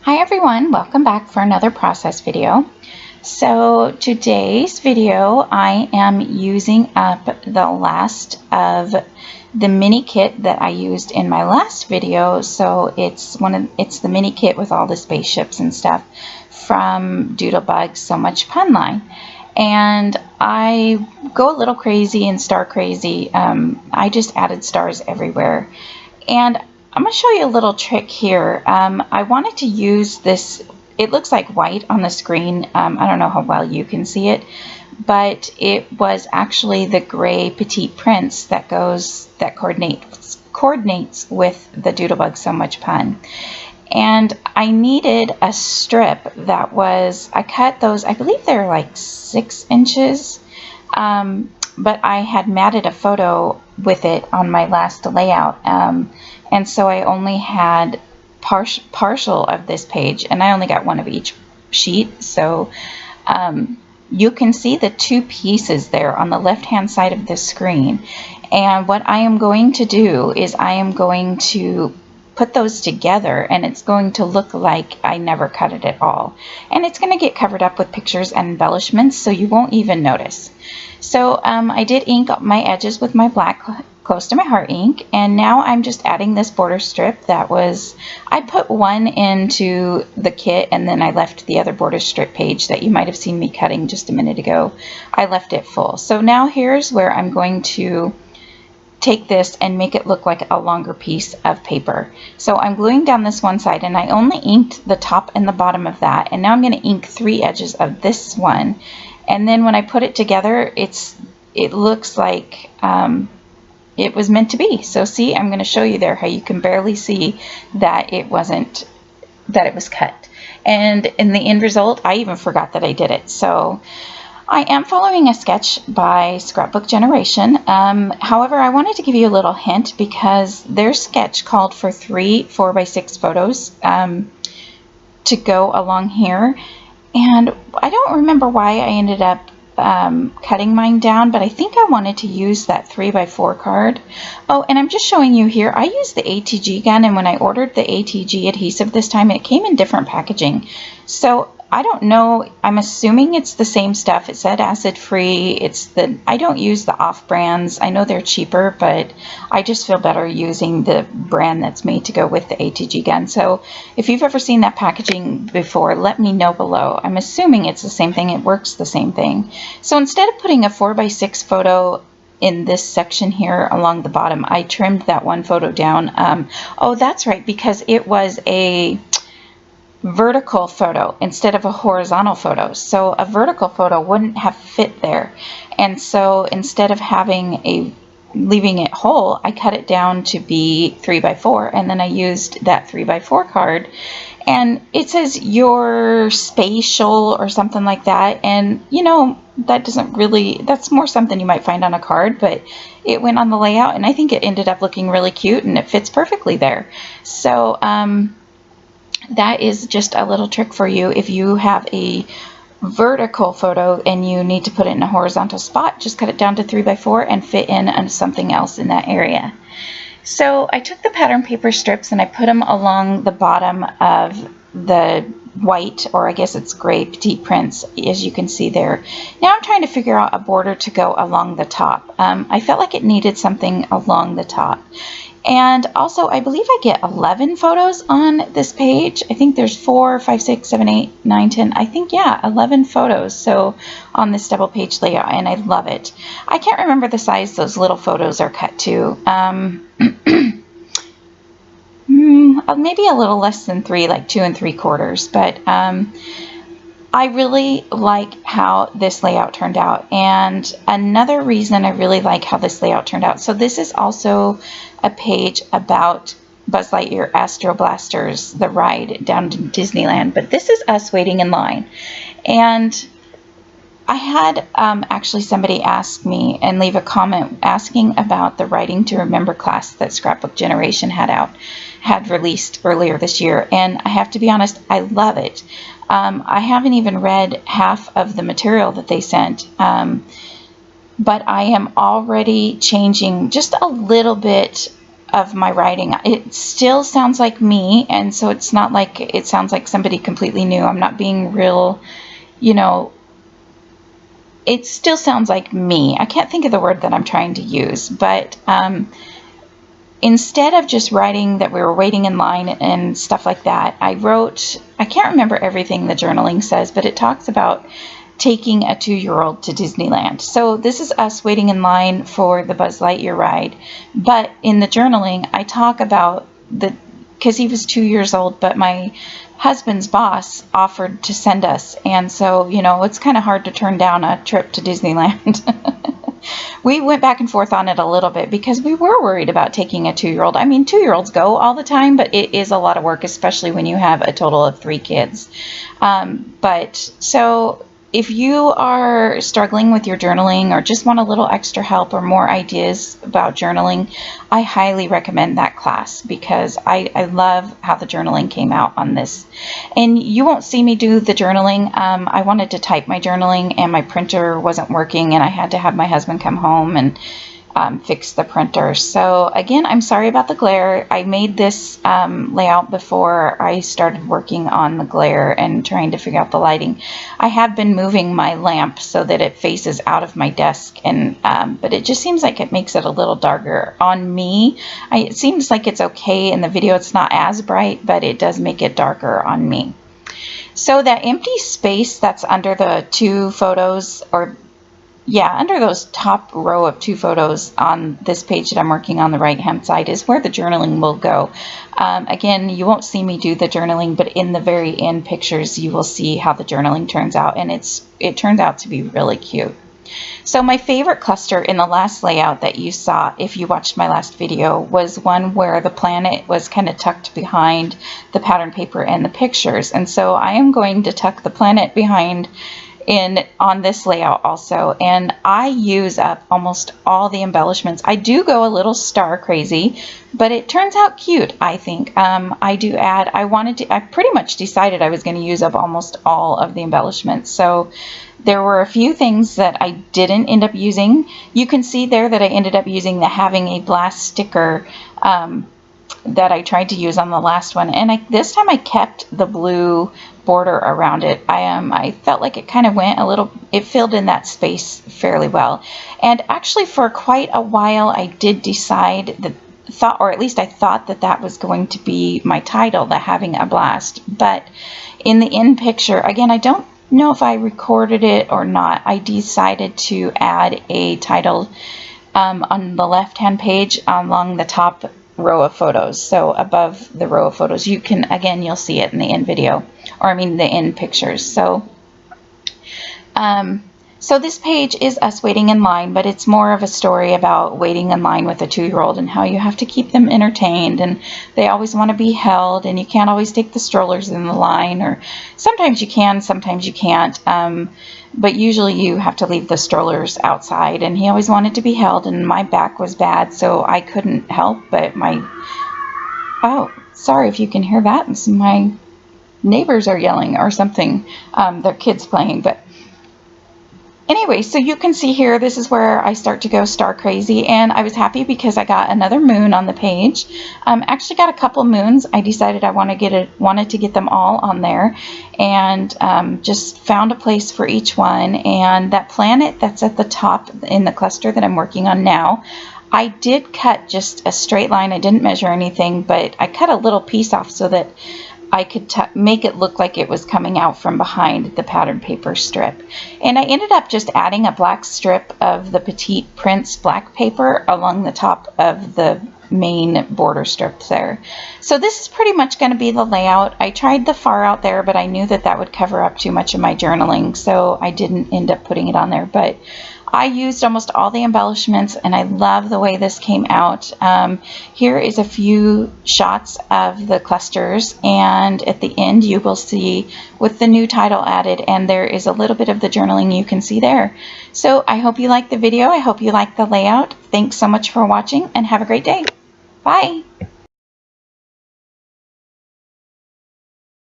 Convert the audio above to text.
Hi everyone, welcome back for another process video. So today's video I am using up the last of the mini kit that I used in my last video. So it's the mini kit with all the spaceships and stuff from Doodlebug So Much Pun line. And I go a little crazy and star crazy. I just added stars everywhere. And I'm going to show you a little trick here. I wanted to use this, it looks like white on the screen. I don't know how well you can see it, but it was actually the gray petite prince that coordinates with the Doodlebug So Much Pun. And I needed a strip that was, I cut those, I believe they're like 6 inches, but I had matted a photo with it on my last layout. And so I only had partial of this page, and I only got one of each sheet. So you can see the 2 pieces there on the left hand side of the screen. And what I am going to do is I am going to put those together, and it's going to look like I never cut it at all. And it's going to get covered up with pictures and embellishments, so you won't even notice. So I did ink up my edges with my black close to my heart ink, and now I'm just adding this border strip that was, I put one into the kit and then I left the other border strip page that you might have seen me cutting just a minute ago. I left it full. So now here's where I'm going to take this and make it look like a longer piece of paper. So I'm gluing down this one side, and I only inked the top and the bottom of that, and now I'm going to ink 3 edges of this one. And then when I put it together, it looks like it was meant to be. So see, I'm going to show you there how you can barely see that it was cut. And in the end result, I even forgot that I did it. So I am following a sketch by Scrapbook Generation. However, I wanted to give you a little hint because their sketch called for 3 4x6 photos to go along here. And I don't remember why I ended up cutting mine down, but I think I wanted to use that 3x4 card. Oh, and I'm just showing you here, I used the ATG gun, and when I ordered the ATG adhesive this time, it came in different packaging. So I don't know, I'm assuming it's the same stuff. It said acid free. I don't use the off brands. I know they're cheaper, but I just feel better using the brand that's made to go with the ATG gun. So if you've ever seen that packaging before, let me know below. I'm assuming it's the same thing. It works the same thing. So instead of putting a 4x6 photo in this section here along the bottom, I trimmed that one photo down. Oh, that's right, because it was a vertical photo instead of a horizontal photo. So a vertical photo wouldn't have fit there. And so instead of leaving it whole, I cut it down to be 3x4, and then I used that 3x4 card, and it says your spatial or something like that. And you know, that's more something you might find on a card, but it went on the layout, and I think it ended up looking really cute, and it fits perfectly there. So that is just a little trick for you. If you have a vertical photo and you need to put it in a horizontal spot, just cut it down to 3x4 and fit in something else in that area. So I took the pattern paper strips and I put them along the bottom of the white, or I guess it's gray petite prince, as you can see there. Now I'm trying to figure out a border to go along the top. I felt like it needed something along the top. And also, I believe I get 11 photos on this page. I think there's 4, 5, 6, 7, 8, 9, 10. I think, yeah, 11 photos. So on this double page layout, and I love it. I can't remember the size those little photos are cut to. Maybe a little less than 3, like 2 3/4. But I really like how this layout turned out. And another reason I really like how this layout turned out, so this is also a page about Buzz Lightyear Astro Blasters, the ride down to Disneyland, but this is us waiting in line. And I had actually somebody ask me and leave a comment asking about the Writing to Remember class that Scrapbook Generation had released earlier this year, and I have to be honest, I love it. I haven't even read half of the material that they sent, but I am already changing just a little bit of my writing. It still sounds like me, and so it's not like it sounds like somebody completely new. I'm not being real, you know, it still sounds like me. I can't think of the word that I'm trying to use, but instead of just writing that we were waiting in line and stuff like that, I can't remember everything the journaling says, but it talks about taking a 2-year-old to Disneyland. So this is us waiting in line for the Buzz Lightyear ride. But in the journaling, I talk about because he was 2 years old, but my husband's boss offered to send us. And so, you know, it's kind of hard to turn down a trip to Disneyland. We went back and forth on it a little bit because we were worried about taking a 2-year-old. I mean, 2-year-olds go all the time, but it is a lot of work, especially when you have a total of 3 kids. So if you are struggling with your journaling or just want a little extra help or more ideas about journaling, I highly recommend that class because I love how the journaling came out on this. And you won't see me do the journaling. I wanted to type my journaling and my printer wasn't working, and I had to have my husband come home and fix the printer. So again, I'm sorry about the glare. I made this layout before I started working on the glare and trying to figure out the lighting. I have been moving my lamp so that it faces out of my desk, and but it just seems like it makes it a little darker on me. It seems like it's okay in the video. It's not as bright, but it does make it darker on me. So that empty space that's under the 2 photos, or yeah, under those top row of 2 photos on this page that I'm working on the right hand side is where the journaling will go. Again, you won't see me do the journaling, but in the very end pictures you will see how the journaling turns out, and it turns out to be really cute. So my favorite cluster in the last layout that you saw, if you watched my last video, was one where the planet was kind of tucked behind the pattern paper and the pictures. And so I am going to tuck the planet behind on this layout also, and I use up almost all the embellishments. I do go a little star crazy, but it turns out cute, I think. I do add, I pretty much decided I was going to use up almost all of the embellishments. So there were a few things that I didn't end up using. You can see there that I ended up using the having a blast sticker that I tried to use on the last one, and this time I kept the blue border around it. I felt like it kind of went a little, it filled in that space fairly well. And actually for quite a while I did decide that, or at least I thought that that was going to be my title, the Having a Blast. But in the end picture, again, I don't know if I recorded it or not, I decided to add a title on the left hand page along the top row of photos. So above the row of photos, you can, again, you'll see it in the end video, or I mean the end pictures. So so this page is us waiting in line, but it's more of a story about waiting in line with a 2-year-old and how you have to keep them entertained, and they always want to be held, and you can't always take the strollers in the line, or sometimes you can, sometimes you can't, but usually you have to leave the strollers outside, and he always wanted to be held, and my back was bad, so I couldn't help but oh, sorry if you can hear that. My neighbors are yelling or something, their kids playing, but anyway, so you can see here, this is where I start to go star crazy, and I was happy because I got another moon on the page. Actually got a couple moons. I decided I wanted to get them all on there, and just found a place for each one. And that planet that's at the top in the cluster that I'm working on now, I did cut just a straight line. I didn't measure anything, but I cut a little piece off so that I could make it look like it was coming out from behind the pattern paper strip. And I ended up just adding a black strip of the Petite Prince black paper along the top of the main border strip there. So this is pretty much going to be the layout. I tried the far out there, but I knew that that would cover up too much of my journaling, so I didn't end up putting it on there. But I used almost all the embellishments, and I love the way this came out. Here is a few shots of the clusters, and at the end you will see with the new title added, and there is a little bit of the journaling you can see there. So I hope you liked the video. I hope you liked the layout. Thanks so much for watching, and have a great day. Bye.